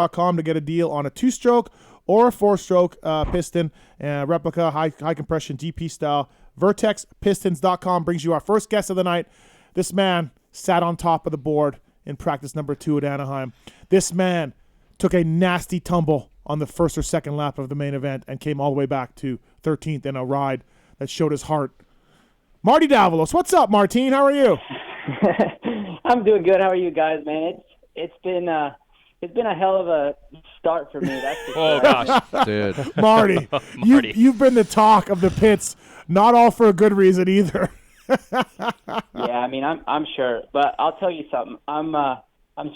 PulpMX.com to get a deal on a 2-stroke or a 4-stroke piston, replica, high compression GP style. VertexPistons.com brings you our first guest of the night. This man sat on top of the board in practice number 2 at Anaheim. This man took a nasty tumble on the first or second lap of the main event and came all the way back to 13th in a ride that showed his heart. Marty Davalos. What's up, Martine? How are you? I'm doing good. How are you guys, man? It's been a hell of a start for me. That's for sure. Oh gosh, dude. Marty, you've been the talk of the pits, not all for a good reason either. Yeah, I mean, I'm sure, but I'll tell you something. I'm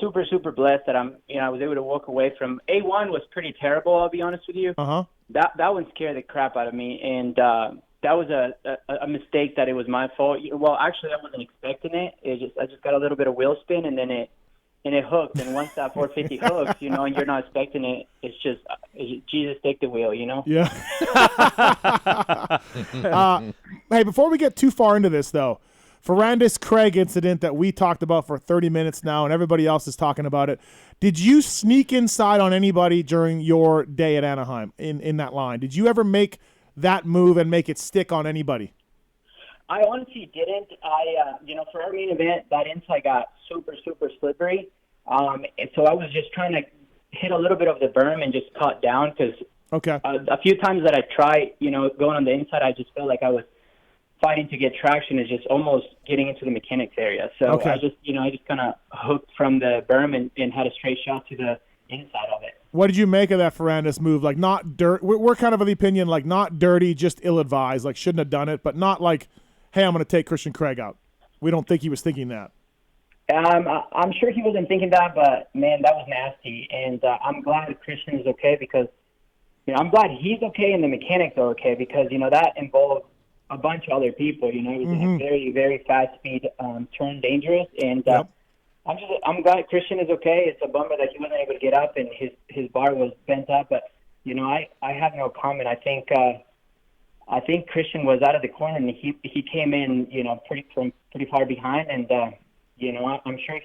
super blessed that I was able to walk away from A1 was pretty terrible. Just honest with you. That one scared the crap out of me, and that was a mistake that it was my fault. Well, actually, I wasn't expecting it. I just got a little bit of wheel spin, and then it hooked. And once that 450 hooks, and you're not expecting it, it's just Jesus take the wheel, Yeah. Hey, before we get too far into this, though, Ferrandis Craig incident that we talked about for 30 minutes now, and everybody else is talking about it. Did you sneak inside on anybody during your day at Anaheim in that line? Did you ever make that move and make it stick on anybody? I honestly didn't. For our main event, that inside got super slippery. And so I was just trying to hit a little bit of the berm and just cut down because a few times that I tried, going on the inside, I just felt like I was fighting to get traction and just almost getting into the mechanics area. So I just kind of hooked from the berm and had a straight shot to the inside of it. What did you make of that Ferrandis move? Like, not dirt. We're kind of the opinion, like, not dirty, just ill-advised. Like, shouldn't have done it, but not like, hey, I'm going to take Christian Craig out. We don't think he was thinking that. I'm sure he wasn't thinking that, but, man, that was nasty. And I'm glad Christian is okay because, I'm glad he's okay and the mechanics are okay because, that involved a bunch of other people. It was a very, very fast speed turn, dangerous. And I'm glad Christian is okay. It's a bummer that he wasn't able to get up and his bar was bent up. But, I have no comment. I think Christian was out of the corner and he came in, pretty far behind. And, I'm sure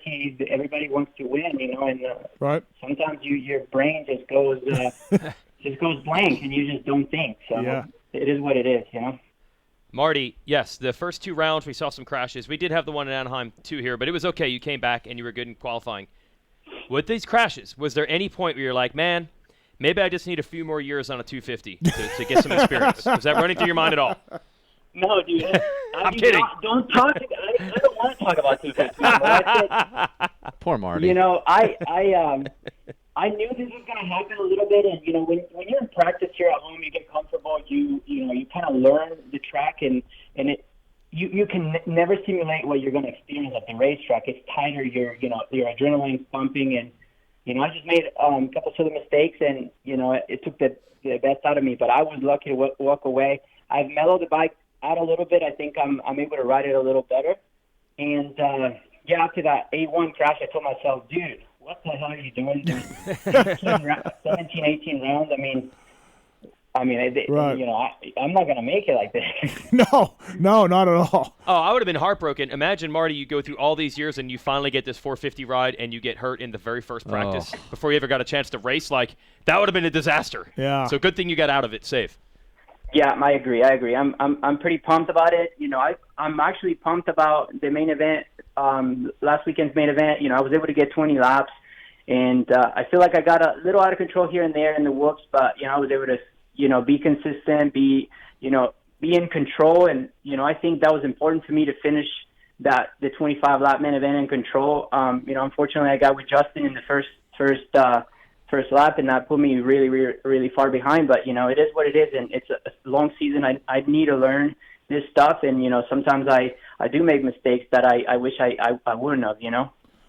everybody wants to win, and right. Sometimes your brain just goes blank and you just don't think. So it is what it is, Marty, yes, the first 2 rounds we saw some crashes. We did have the one in Anaheim too here, but it was okay. You came back and you were good in qualifying. With these crashes, was there any point where you're like, man, maybe I just need a few more years on a 250 to get some experience? Was that running through your mind at all? No, dude. I'm kidding. Don't talk. I don't want to talk about 250. Poor Marty. I knew this was going to happen a little bit, and when you're in practice here at home, you get comfortable. You kind of learn the track, and you can never simulate what you're going to experience at the racetrack. It's tighter. Your adrenaline's pumping, and I just made a couple silly mistakes, and it took the best out of me. But I was lucky to walk away. I've mellowed the bike out a little bit. I think I'm able to ride it a little better. And after that A1 crash, I told myself, dude, what the hell are you doing? 17, 18 rounds. Right. I'm not going to make it like this. No, not at all. Oh, I would have been heartbroken. Imagine, Marty, you go through all these years and you finally get this 450 ride and you get hurt in the very first practice before you ever got a chance to race. Like, that would have been a disaster. Yeah. So good thing you got out of it safe. Yeah, I agree. I'm pretty pumped about it. I'm actually pumped about the main event, last weekend's main event. I was able to get 20 laps, and I feel like I got a little out of control here and there in the whoops, but I was able to, be consistent, be in control, and I think that was important to me to finish the 25 lap main event in control. Unfortunately, I got with Justin in the first lap, and that put me really, really, really far behind. But it is what it is, and it's a long season. I need to learn this stuff, and sometimes I do make mistakes that I wish I wouldn't have.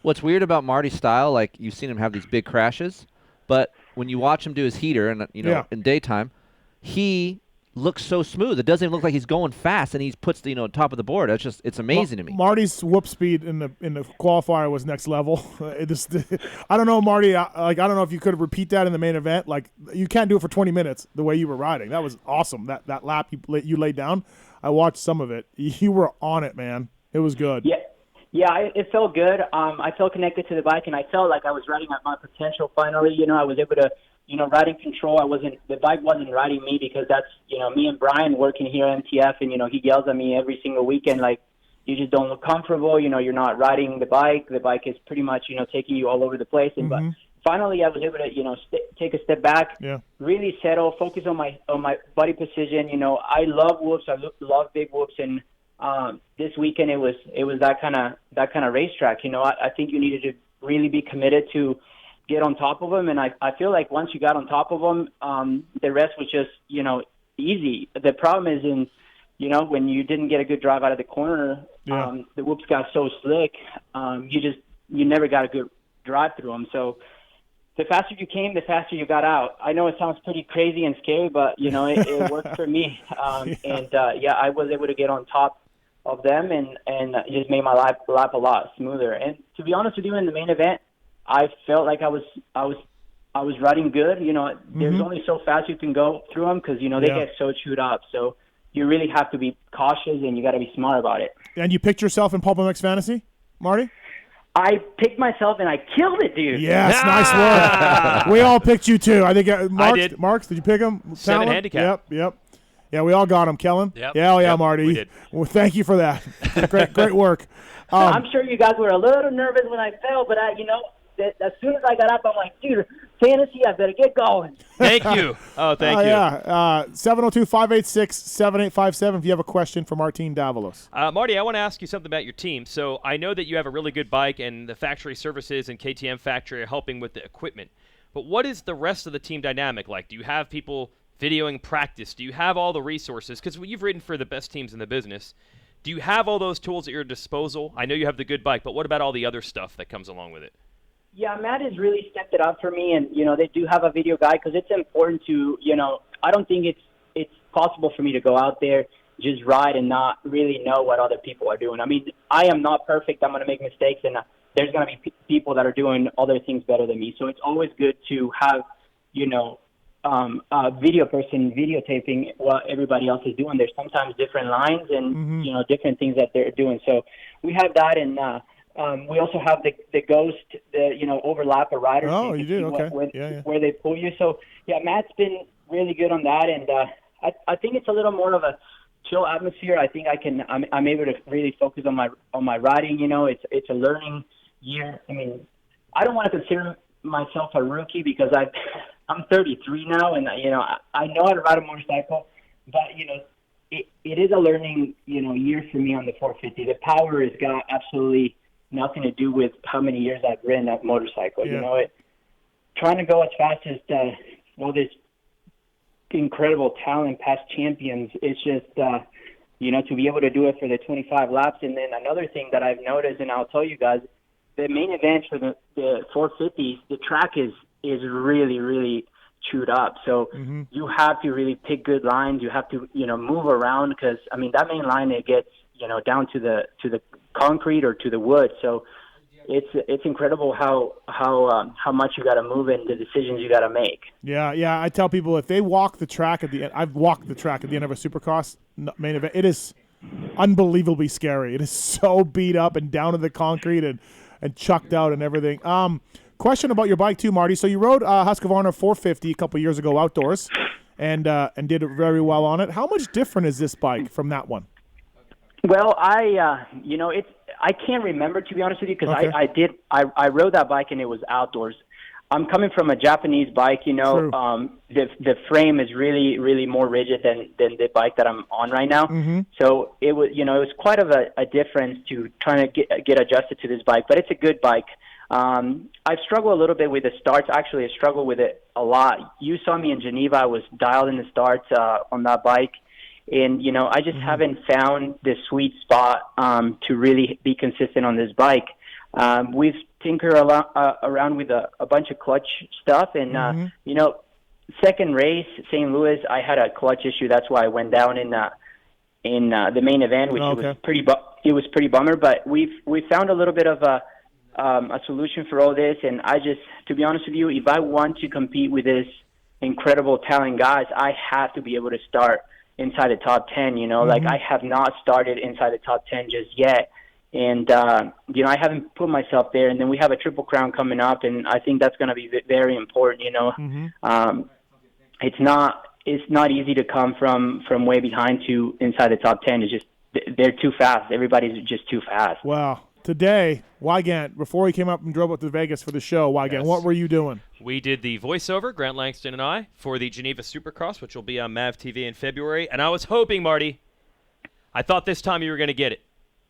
What's weird about Marty's style, like you've seen him have these big crashes, but when you watch him do his heater, and in daytime, he looks so smooth. It doesn't even look like he's going fast, and he puts the top of the board. It's amazing to me. Marty's whoop speed in the qualifier was next level. I don't know, Marty. I don't know if you could repeat that in the main event. Like, you can't do it for 20 minutes the way you were riding. That was awesome. That lap you laid down. I watched some of it. You were on it, man. It was good. Yeah, it felt good. I felt connected to the bike, and I felt like I was riding at my potential finally. I was able to, ride in control. The bike wasn't riding me because that's, me and Brian working here at MTF, and, he yells at me every single weekend, like, you just don't look comfortable. You're not riding the bike. The bike is pretty much, taking you all over the place. And but finally, I was able to, take a step back, really settle, focus on my body position. I love whoops. I love big whoops, and this weekend it was that kind of racetrack. I think you needed to really be committed to get on top of them, and I feel like once you got on top of them, the rest was just easy. The problem is when you didn't get a good drive out of the corner, the whoops got so slick, you never got a good drive through them. So the faster you came, the faster you got out. I know it sounds pretty crazy and scary, but it worked for me. I was able to get on top of them and it just made my lap a lot smoother. And to be honest with you, in the main event, I felt like I was riding good. There's only so fast you can go through them because they get so chewed up. So you really have to be cautious and you got to be smart about it. And you picked yourself in PulpMX Fantasy, Marty? I picked myself and I killed it, dude. Yes, nice work. We all picked you too. I think I did. Marks, did you pick him? 7 handicap. Yep. Yeah, we all got him. Kellen? Yep. Yeah, Marty. We did. Well, thank you for that. Great work. I'm sure you guys were a little nervous when I fell, but as soon as I got up, I'm like, dude, fantasy, I better get going. Thank you. Oh, thank you. Yeah. 702-586-7857 if you have a question for Marty Davalos. Marty, I want to ask you something about your team. So I know that you have a really good bike and the factory services and KTM factory are helping with the equipment. But what is the rest of the team dynamic like? Do you have people videoing practice? Do you have all the resources? Because you've ridden for the best teams in the business. Do you have all those tools at your disposal? I know you have the good bike, but what about all the other stuff that comes along with it? Yeah, Matt has really stepped it up for me, and they do have a video guy because it's important to I don't think it's possible for me to go out there, just ride and not really know what other people are doing. I mean, I am not perfect. I'm going to make mistakes, and there's going to be people that are doing other things better than me. So it's always good to have a video person videotaping what everybody else is doing. There's sometimes different lines and different things that they're doing. So we have that, and we also have the ghost, overlap a rider. Oh, you do? Okay. Where they pull you. So, yeah, Matt's been really good on that, and I think it's a little more of a chill atmosphere. I think I'm able to really focus on my riding. It's a learning year. I mean, I don't want to consider myself a rookie because I'm 33 now, and I know how to ride a motorcycle, but it is a learning year for me on the 450. The power has got absolutely nothing to do with how many years I've ridden that motorcycle. Yeah. Trying to go as fast as this incredible talent, past champions. It's just to be able to do it for the 25 laps. And then another thing that I've noticed, and I'll tell you guys, the main event for the 450s, the track is really, really chewed up. So you have to really pick good lines. You have to move around because that main line, it gets down to the concrete or to the wood. So it's incredible how much you got to move and the decisions you got to make. Yeah. I tell people if they walk the track at the end, I've walked the track at the end of a Supercross main event. It is unbelievably scary. It is so beat up and down to the concrete and chucked out and everything. Question about your bike too, Marty. So you rode Husqvarna 450 a couple years ago outdoors, and did very well on it. How much different is this bike from that one? Well, I can't remember, to be honest with you, because I rode that bike and it was outdoors. I'm coming from a Japanese bike, the frame is really, really more rigid than the bike that I'm on right now. So it was quite of a difference to trying to get adjusted to this bike, but it's a good bike. I struggle a little bit with the starts. Actually, I struggle with it a lot. You saw me in Geneva. I was dialed in the starts on that bike. And, I just haven't found the sweet spot to really be consistent on this bike. We've tinkered around with a bunch of clutch stuff. And, second race, St. Louis, I had a clutch issue. That's why I went down in the main event, which was pretty bummer. But we found a little bit of a solution for all this. And to be honest with you, if I want to compete with this incredible talent guys, I have to be able to start inside the top 10, like I have not started inside the top 10 just yet. And, I haven't put myself there. And then we have a Triple Crown coming up, and I think that's going to be very important, It's not easy to come from way behind to inside the top 10. It's just they're too fast. Everybody's just too fast. Wow. Today, Wygant, before he came up and drove up to Vegas for the show, Wygant, what were you doing? We did the voiceover, Grant Langston and I, for the Geneva Supercross, which will be on MAV TV in February. And I was hoping, Marty, I thought this time you were going to get it.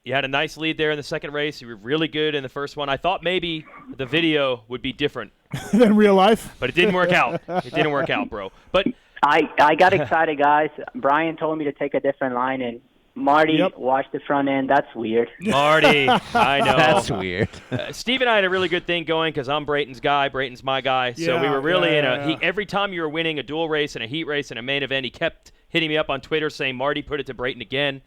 You had a nice lead there in the second race. You were really good in the first one. I thought maybe the video would be different than real life, but it didn't work out. It didn't work out, bro. But I got excited, guys. Brian told me to take a different line, and Marty watched the front end. That's weird. Marty, I know. That's weird. Steve and I had a really good thing going because I'm Brayton's guy. Brayton's my guy. So we were really every time you were winning a dual race and a heat race and a main event, he kept hitting me up on Twitter saying, Marty, put it to Brayton again.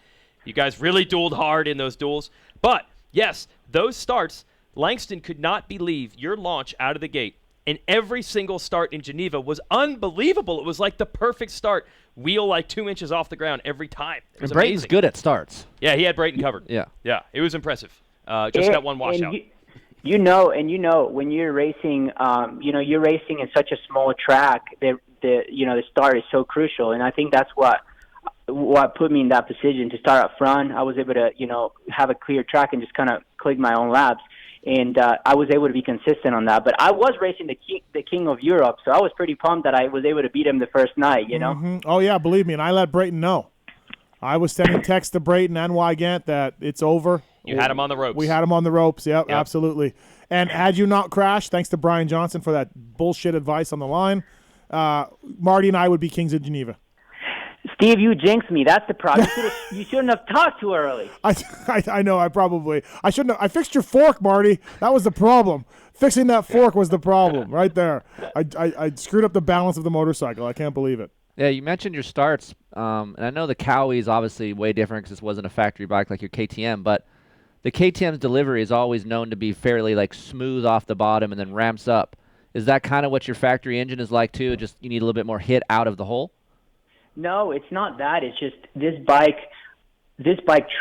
You guys really dueled hard in those duels. But, yes, those starts, Langston could not believe your launch out of the gate. And every single start in Geneva was unbelievable. It was like the perfect start. Wheel like 2 inches off the ground every time. It was Brayton's amazing. good at starts. Yeah, he had Brayton covered. Yeah. Yeah, it was impressive. Just that one washout. When you're racing, you're racing in such a small track that the start is so crucial. And I think that's what put me in that position to start up front. I was able to, have a clear track and just kind of click my own laps. And I was able to be consistent on that. But I was racing the king of Europe, so I was pretty pumped that I was able to beat him the first night, Mm-hmm. Oh, yeah, believe me. And I let Brayton know. I was sending texts to Brayton and Wygant that it's over. You had him on the ropes. We had him on the ropes, yep. Absolutely. And had you not crashed, thanks to Brian Johnson for that bullshit advice on the line, Marty and I would be kings of Geneva. Steve, you jinxed me. That's the problem. You shouldn't have talked too early. I know. I shouldn't have. I fixed your fork, Marty. That was the problem. Fixing that fork was the problem right there. I screwed up the balance of the motorcycle. I can't believe it. Yeah, you mentioned your starts, and I know the Cowie is obviously way different because this wasn't a factory bike like your KTM, but the KTM's delivery is always known to be fairly smooth off the bottom and then ramps up. Is that kind of what your factory engine is like too? Just you need a little bit more hit out of the hole? No, it's not that. It's just this bike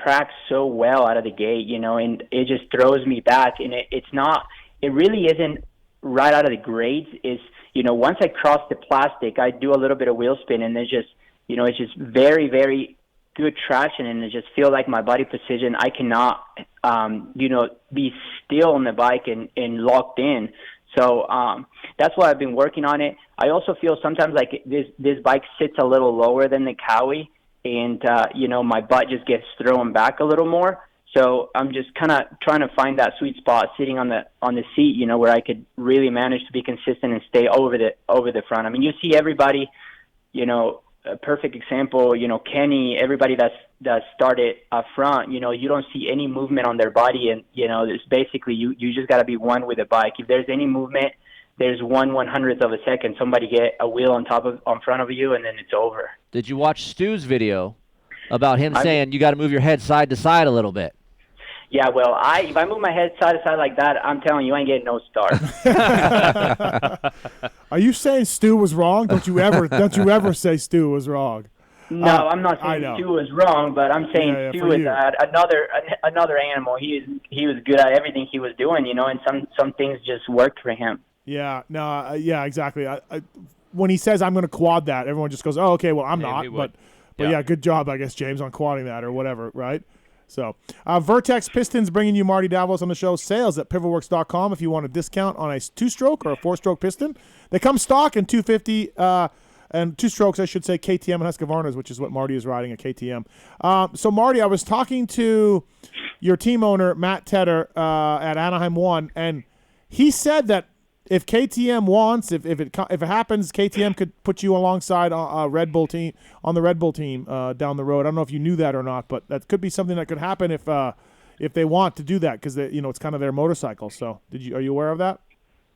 tracks so well out of the gate, and it just throws me back. And it really isn't right out of the grades. It's, once I cross the plastic, I do a little bit of wheel spin, and it's just very, very good traction, and I just feel like my body precision, I cannot, be still on the bike and locked in. So that's why I've been working on it. I also feel sometimes like this bike sits a little lower than the Cowie, and my butt just gets thrown back a little more. So I'm just kind of trying to find that sweet spot sitting on the seat, where I could really manage to be consistent and stay over the front. I mean, you see everybody, a perfect example, Kenny, everybody that started up front, you don't see any movement on their body, and it's basically you just got to be one with the bike. If there's any movement, there's 1/100th of a second somebody get a wheel on front of you, and then it's over. Did you watch Stu's video about him saying you got to move your head side to side a little bit? Yeah, well, if I move my head side to side like that, I'm telling you, I ain't getting no start. Are you saying Stu was wrong? Don't you ever say Stu was wrong? No, I'm not saying Stu was wrong, but I'm saying Stu is another animal. He was good at everything he was doing, and some things just worked for him. Yeah, no, yeah, exactly. When he says I'm going to quad that, everyone just goes, "Oh, okay, well, I'm not." But yeah, good job, I guess, James, on quadding that or whatever, right? So, Vertex Pistons bringing you Marty Davalos on the show. Sales at pivotworks.com if you want a discount on a 2-stroke or a 4-stroke piston. They come stock in 250 and 2-strokes, I should say, KTM and Husqvarna's, which is what Marty is riding, a KTM. So, Marty, I was talking to your team owner, Matt Tedder, at Anaheim 1, and he said that if KTM wants, if it happens, KTM could put you alongside Red Bull team on the Red Bull team down the road. I don't know if you knew that or not, but that could be something that could happen if they want to do that because it's kind of their motorcycle. So, are you aware of that?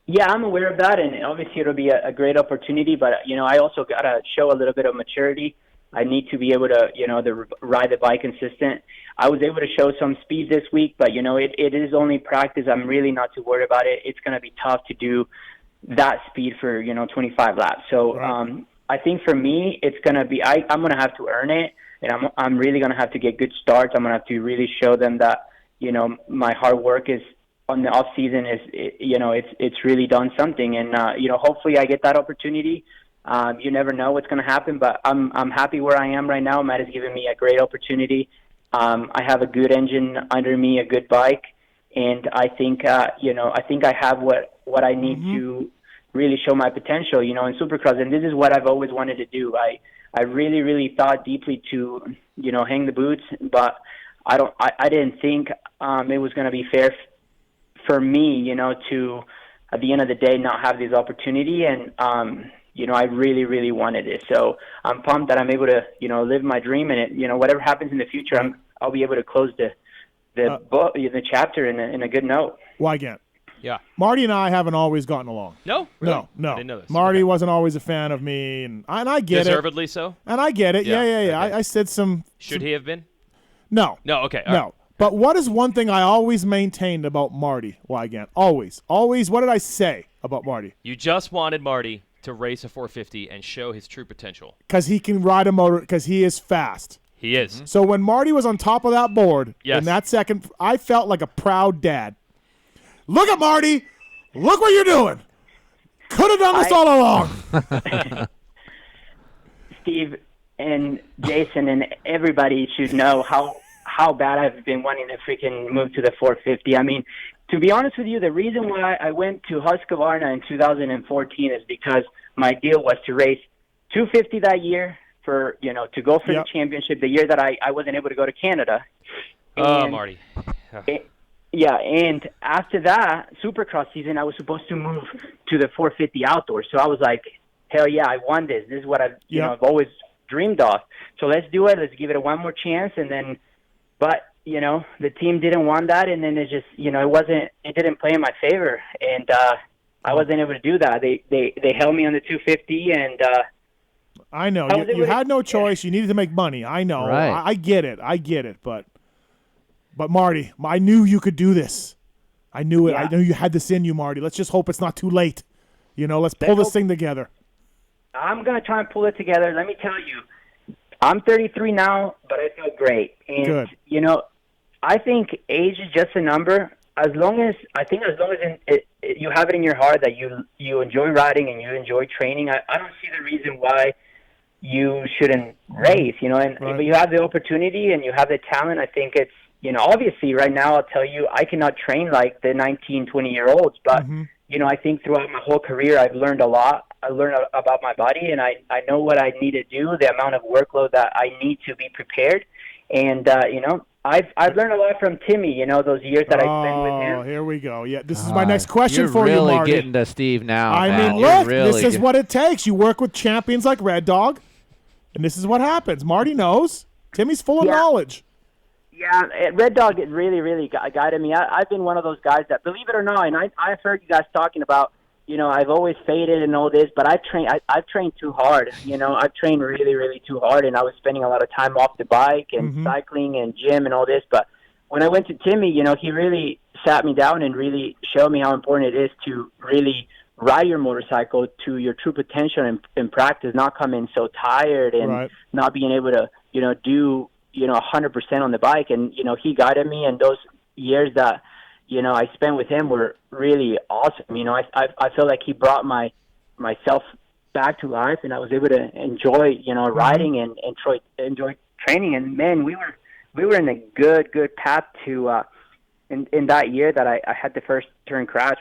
Yeah, I'm aware of that, and obviously it'll be a great opportunity. But I also gotta show a little bit of maturity. I need to be able to ride the bike consistent. I was able to show some speed this week, but it is only practice. I'm really not too worried about it. It's gonna be tough to do that speed for 25 laps. So right. I think for me, it's gonna be I'm gonna have to earn it, and I'm really gonna have to get good starts. I'm gonna have to really show them that my hard work is on the off season it's really done something. And, hopefully I get that opportunity. You never know what's going to happen, but I'm happy where I am right now. Matt has given me a great opportunity. I have a good engine under me, a good bike. And I think, I have what I need to really show my potential, in Supercross. And this is what I've always wanted to do. I really, really thought deeply to, hang the boots, but I didn't think it was going to be fair for me, to, at the end of the day, not have this opportunity. And, I really, really wanted it. So I'm pumped that I'm able to, live my dream. And whatever happens in the future, I'll be able to close the book, the chapter in a good note. Wygant. Yeah. Marty and I haven't always gotten along. No? Really? No. I didn't know this. Marty wasn't always a fan of me, and I get Deservedly it. so? And I get it. Yeah. Okay. I said some. Should he have been? No. No, okay. All No. right. But what is one thing I always maintained about Marty Wygant? Always. What did I say about Marty? You just wanted Marty to race a 450 and show his true potential. Because he can ride a motor, because he is fast. He is. So when Marty was on top of that board, Yes. in that second, I felt like a proud dad. Look at Marty. Look what you're doing. Could have done this all along. Steve and Jason and everybody should know how bad I've been wanting to freaking move to the 450. I mean, to be honest with you, the reason why I went to Husqvarna in 2014 is because my deal was to race 250 that year for, to go for the championship the year that I wasn't able to go to Canada. Oh, Marty. Yeah, and after that Supercross season, I was supposed to move to the 450 outdoors. So I was like, hell yeah, I won this. This is what I've always dreamed of. So let's do it. Let's give it one more chance. And then, but the team didn't want that, and then it just, it didn't play in my favor, and I wasn't able to do that. They held me on the 250, and I know you had no choice. You needed to make money. I know. Right. I get it. But Marty, I knew you could do this. I knew it. Yeah. I knew you had this in you, Marty. Let's just hope it's not too late. Let's pull this thing together. I'm gonna try and pull it together. Let me tell you, I'm 33 now, but I feel great. And Good. I think age is just a number. As long as you have it in your heart that you enjoy riding and you enjoy training, I don't see the reason why you shouldn't race. But you have the opportunity and you have the talent. I think it's obviously right now I'll tell you I cannot train like the 19, 20-year-olds, but I think throughout my whole career I've learned a lot. I learned about my body, and I know what I need to do, the amount of workload that I need to be prepared. And, I've learned a lot from Timmy, those years that I spent with him. Oh, here we go. Yeah, this is my next question for you, You're Marty. really getting to Steve now. I man. mean, You're look, really this is what it takes. You work with champions like Red Dog, and this is what happens. Marty knows. Timmy's full of knowledge. Yeah, Red Dog really, really guided me. I've been one of those guys that, believe it or not, and I've heard you guys talking about, I've always faded and all this, but I've trained too hard. I've trained really, really too hard, and I was spending a lot of time off the bike and cycling and gym and all this. But when I went to Timmy, he really sat me down and really showed me how important it is to really ride your motorcycle to your true potential in practice, not come in so tired and not being able to, do, 100% on the bike. And, he guided me, and those years that, I spent with him were really awesome. I feel like he brought myself back to life, and I was able to enjoy, riding and enjoy training. And man, we were in a good path to, in that year that I had the first turn crash.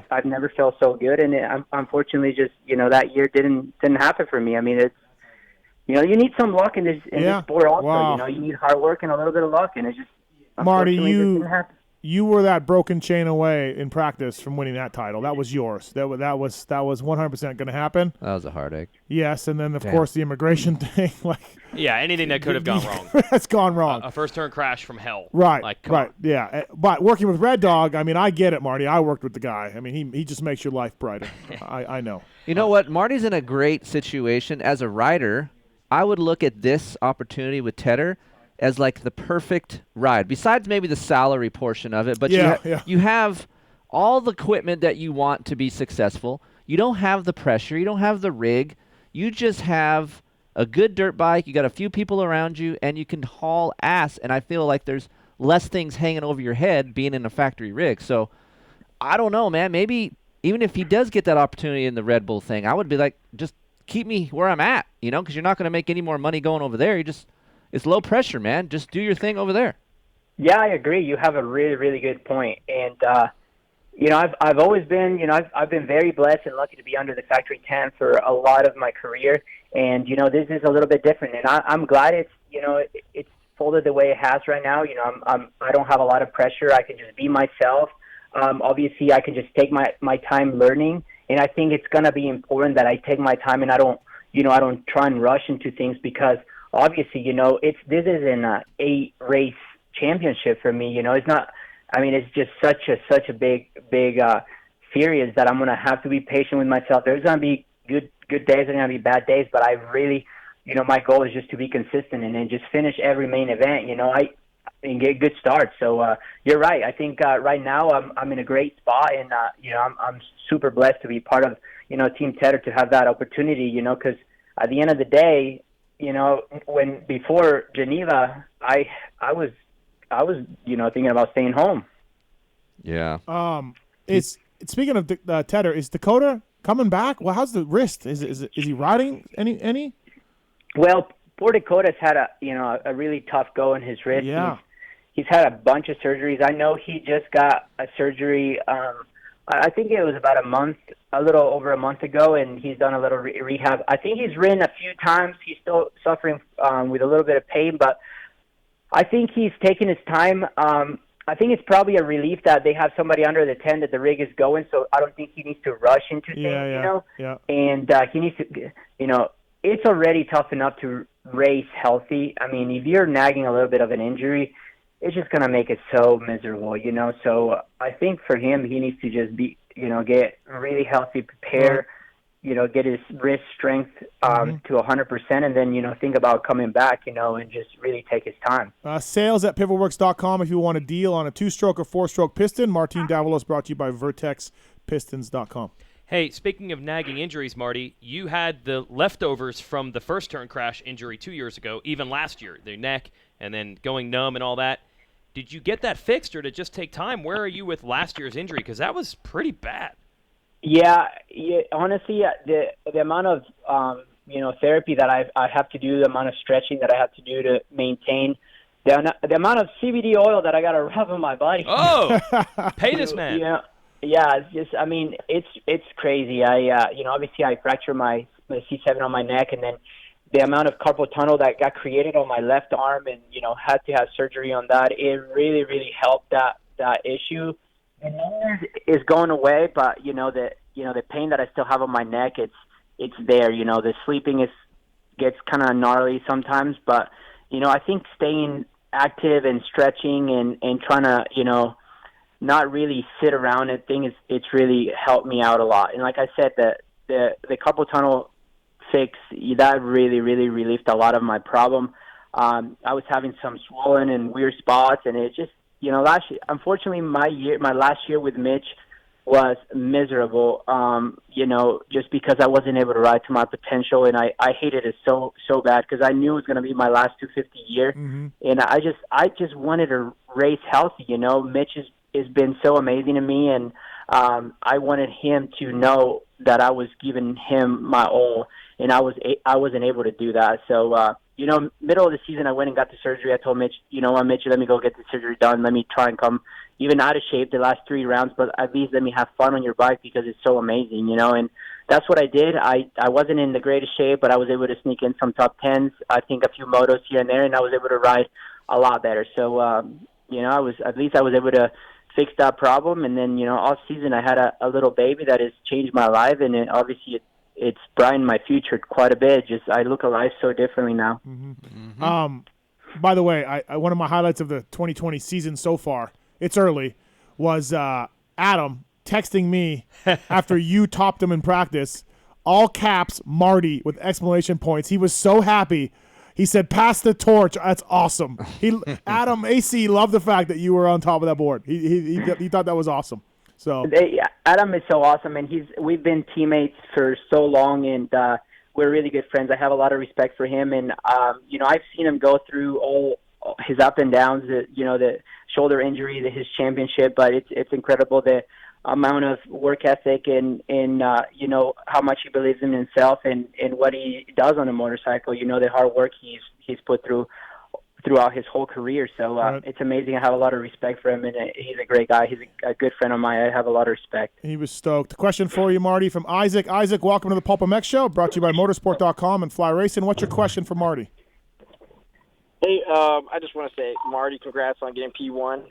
I've never felt so good, and unfortunately, just that year didn't happen for me. I mean, it's you need some luck in this sport also. Wow. You need hard work and a little bit of luck, and it's just Marty, didn't happen. You were that broken chain away in practice from winning that title. That was yours. That was 100% going to happen. That was a heartache. Yes, and then of course the immigration thing. Yeah, anything that could have gone wrong. That's gone wrong. A first turn crash from hell. Right. Come on. Yeah, but working with Red Dog, I mean, I get it, Marty. I worked with the guy. I mean, he just makes your life brighter. I know. You know what? Marty's in a great situation as a rider. I would look at this opportunity with Tedder as like the perfect ride, besides maybe the salary portion of it. But you have all the equipment that you want to be successful. You don't have the pressure. You don't have the rig. You just have a good dirt bike. You got a few people around you, and you can haul ass. And I feel like there's less things hanging over your head being in a factory rig. So I don't know, man. Maybe even if he does get that opportunity in the Red Bull thing, I would be like, just keep me where I'm at, because you're not going to make any more money going over there. It's low pressure, man. Just do your thing over there. Yeah, I agree. You have a really, really good point. And, I've always been, I've been very blessed and lucky to be under the factory tent for a lot of my career. And, this is a little bit different. And I'm glad it's folded the way it has right now. I don't have a lot of pressure. I can just be myself. Obviously, I can just take my time learning. And I think it's going to be important that I take my time and I don't try and rush into things because obviously, this is an 8-race championship for me. It's not, it's just such a big series that I'm going to have to be patient with myself. There's going to be good days, there's going to be bad days, but I really, my goal is just to be consistent and then just finish every main event, and get good starts. So you're right. I think right now I'm in a great spot, and I'm super blessed to be part of Team Tedder to have that opportunity. Because at the end of the day, when before Geneva, I was thinking about staying home. Yeah. Is speaking of Tedder, is Dakota coming back? Well, how's the wrist? Is he riding any? Well, poor Dakota's had a really tough go in his wrist. Yeah. He's had a bunch of surgeries. I know he just got a surgery. I think it was about a little over a month ago, and he's done a little rehab. I think he's ridden a few times. He's still suffering with a little bit of pain, but I think he's taking his time. I think it's probably a relief that they have somebody under the tent that the rig is going, so I don't think he needs to rush into things, Yeah. And he needs to, it's already tough enough to race healthy. If you're nagging a little bit of an injury, it's just going to make it so miserable, So I think for him, he needs to just be, get really healthy, prepare, get his wrist strength to 100%, and then, think about coming back, and just really take his time. Sales at pivotworks.com if you want a deal on a 2-stroke or 4-stroke piston. Marty Davalos brought to you by vertexpistons.com. Hey, speaking of nagging injuries, Marty, you had the leftovers from the first turn crash injury 2 years ago, even last year, the neck and then going numb and all that. Did you get that fixed, or did it just take time? Where are you with last year's injury? Because that was pretty bad. Yeah, honestly, the amount of therapy that I have to do, the amount of stretching that I have to do to maintain, the amount of CBD oil that I got to rub on my body. Oh, pay this man. Yeah, it's just, it's crazy. Obviously I fractured my C7 on my neck, and then the amount of carpal tunnel that got created on my left arm, and had to have surgery on that. It really, really helped that issue. The numbness is going away, but the pain that I still have on my neck, it's there. The sleeping gets kind of gnarly sometimes, but I think staying active and stretching and trying to not really sit around and things, it's really helped me out a lot. And like I said, the carpal tunnel fix, that really, really relieved a lot of my problem. I was having some swollen and weird spots, and it just, last year, unfortunately, my last year with Mitch was miserable, just because I wasn't able to ride to my potential, and I hated it so bad because I knew it was going to be my last 250 year, and I just wanted to race healthy. Mitch has been so amazing to me, and I wanted him to know that I was giving him my all, and I wasn't able to do that. So, middle of the season, I went and got the surgery. I told Mitch, Mitch, let me go get the surgery done. Let me try and come even out of shape the last 3 rounds, but at least let me have fun on your bike because it's so amazing, and that's what I did. I wasn't in the greatest shape, but I was able to sneak in some top 10s, I think a few motos here and there, and I was able to ride a lot better. So, I was able to fix that problem, and then, off season I had a little baby that has changed my life, and obviously it's brightened my future quite a bit. Just I look at life so differently now. By the way, one of my highlights of the 2020 season so far, it's early, was Adam texting me after you topped him in practice, all caps Marty with exclamation points. He was so happy. He said, "Pass the torch." That's awesome. Adam AC loved the fact that you were on top of that board. He thought that was awesome. So Adam is so awesome, and we've been teammates for so long, and we're really good friends. I have a lot of respect for him, and I've seen him go through his up and downs, the shoulder injury, his championship, but it's incredible the amount of work ethic and how much he believes in himself and what he does on a motorcycle. The hard work he's put throughout his whole career. So it's amazing. I have a lot of respect for him, and he's a great guy. He's a good friend of mine. I have a lot of respect. He was stoked. Question for you, Marty, from Isaac. Isaac, welcome to the PulpMX Show, brought to you by motorsport.com and Fly Racing. What's your question for Marty? Hey, I just want to say, Marty, congrats on getting P1.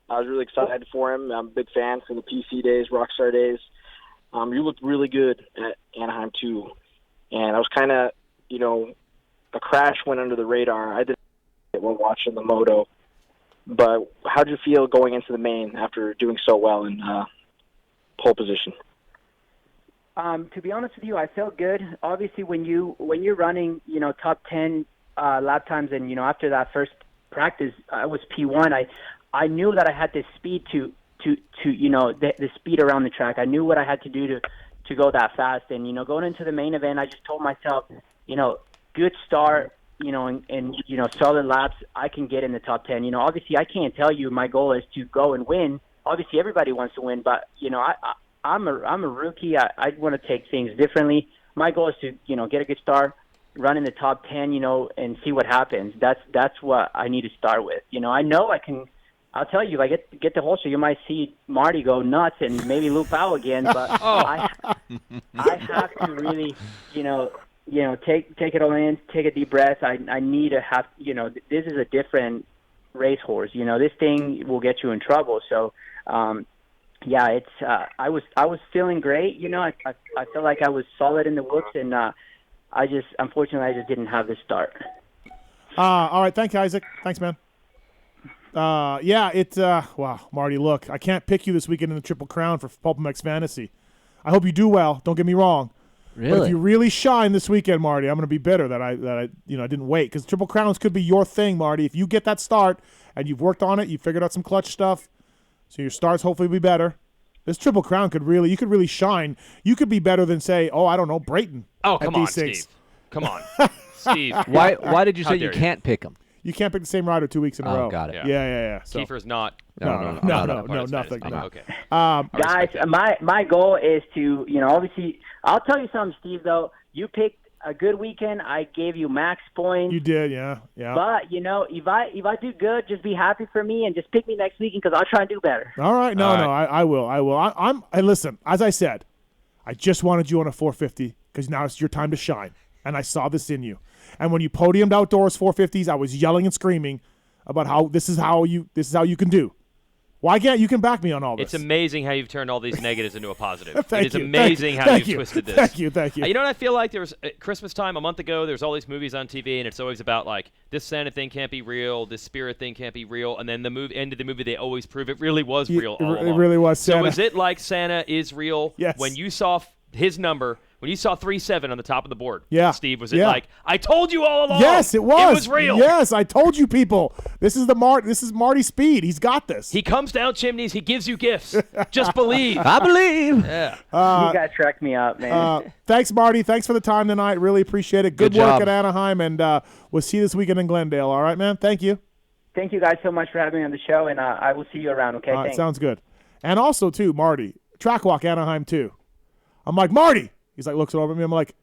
I was really excited for him. I'm a big fan from the PC days, Rockstar days. You looked really good at Anaheim, too. And I was kind of, a crash went under the radar. I didn't while watching the moto. But how did you feel going into the main after doing so well in pole position? To be honest with you, I felt good. Obviously, when you're running, top 10 lap times, and after that first practice, I was P1. I knew that I had the speed to the speed around the track. I knew what I had to do to go that fast. And going into the main event, I just told myself, good start, and solid laps, I can get in the top 10. Obviously, I can't tell you my goal is to go and win. Obviously, everybody wants to win, but I'm a rookie. I want to take things differently. My goal is to get a good start, run in the top 10, and see what happens. That's what I need to start with. I know I can. I'll tell you, if I get the whole show, you might see Marty go nuts and maybe loop out again. But I have to really, take it all in, take a deep breath. I need to have, this is a different racehorse. This thing will get you in trouble. So, it's I was feeling great. I felt like I was solid in the whoops, and unfortunately I just didn't have the start. All right, thank you, Isaac. Thanks, man. Wow, Marty, look, I can't pick you this weekend in the Triple Crown for PulpMX Fantasy. I hope you do well. Don't get me wrong. Really? But if you really shine this weekend, Marty, I'm going to be bitter that I didn't wait, because Triple Crowns could be your thing, Marty. If you get that start and you've worked on it, you figured out some clutch stuff, so your starts hopefully will be better. This Triple Crown you could really shine. You could be better than, say, Brayton. Oh, come on, Steve. Come on, Steve. Why did you say you can't pick him? You can't pick the same rider 2 weeks in a row. Oh, got it. Yeah. So. Kiefer's not. No, nothing. No. Okay. Guys, my goal is to, obviously, I'll tell you something, Steve, though. You picked a good weekend. I gave you max points. You did, yeah. But, if I do good, just be happy for me and just pick me next weekend, because I'll try and do better. All right. I will. And listen, as I said, I just wanted you on a 450 because now it's your time to shine. And I saw this in you. And when you podiumed outdoors 450s, I was yelling and screaming about how this is how you can do. Why can't you can back me on all this? It's amazing how you've turned all these negatives into a positive. Thank it is you. amazing how you've twisted this. Thank you. You know what I feel like? There was at Christmas time a month ago. There's all these movies on TV, and it's always about like this Santa thing can't be real, this spirit thing can't be real, and then the end of the movie they always prove it really was real. All along. It really was. Santa. So is it like Santa is real? Yes. When you saw his number. When you saw 3-7 on the top of the board, Steve, was it like, I told you all along? Yes, it was. It was real. Yes, I told you people. This is Marty Speed. He's got this. He comes down chimneys. He gives you gifts. Just believe. I believe. Yeah. You guys tracked me up, man. Thanks, Marty. Thanks for the time tonight. Really appreciate it. Good work at Anaheim, and we'll see you this weekend in Glendale. All right, man? Thank you. Thank you guys so much for having me on the show, and I will see you around, okay? All right, sounds good. And also, too, Marty, track walk Anaheim, too. I'm like, Marty. He's like, looks over at me. I'm like,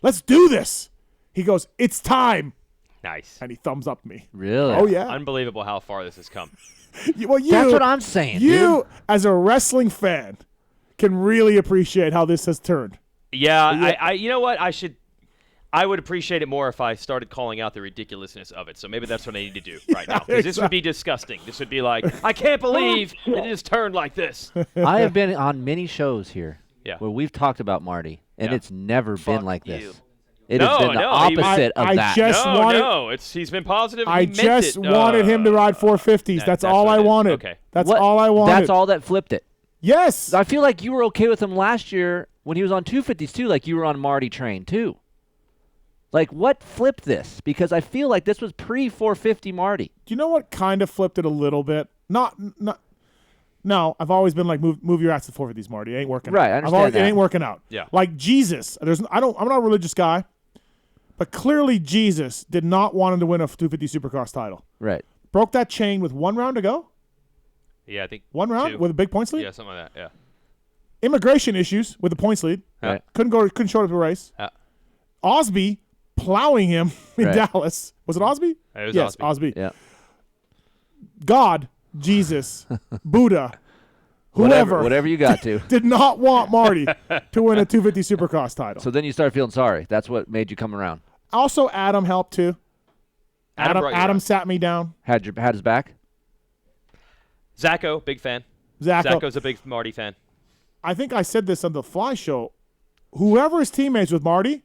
let's do this. He goes, it's time. Nice. And he thumbs up me. Really? Oh, yeah. Unbelievable how far this has come. That's what I'm saying, You, as a wrestling fan, can really appreciate how this has turned. Yeah, I you know what? I would appreciate it more if I started calling out the ridiculousness of it. So maybe that's what I need to do right now. Because this would be disgusting. This would be like, I can't believe it just turned like this. I have been on many shows here where we've talked about Marty, and it's never been like this. It has been the opposite of that. He's been positive. I just wanted him to ride 450s. That's all I wanted. Okay. That's all I wanted. That's all that flipped it. Yes. I feel like you were okay with him last year when he was on 250s too, like you were on Marty train too. Like, what flipped this? Because I feel like this was pre-450 Marty. Do you know what kind of flipped it a little bit? No, I've always been like, move your ass to 450s, Marty. It ain't working out. Right, I understand that. It ain't working out. Yeah. Like Jesus. I'm not a religious guy, but clearly Jesus did not want him to win a 250 Supercross title. Right. broke that chain with 1 round to go. Yeah, I think 1 round 2. with a big points lead. Yeah, something like that. Yeah. Immigration issues with the points lead. Right. Couldn't show up to the race. Yeah. Osby plowing him in Right. Dallas. Was it Osby? It was Yes, Osby. Osby. Yeah. God, Jesus, Buddha, whoever Whatever you got to. did not want Marty to win a 250 Supercross title. So then you start feeling sorry. That's what made you come around. Also, Adam helped too. Adam brought you Adam around. sat me down. Had his back. Zacho, big fan. Zacho's a big Marty fan. I think I said this on the Fly Show. Whoever is teammates with Marty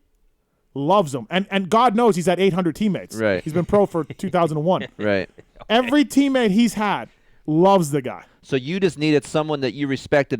loves him. And God knows he's had 800 teammates. Right. He's been pro for 2001. Right. Every teammate he's had loves the guy. So you just needed someone that you respected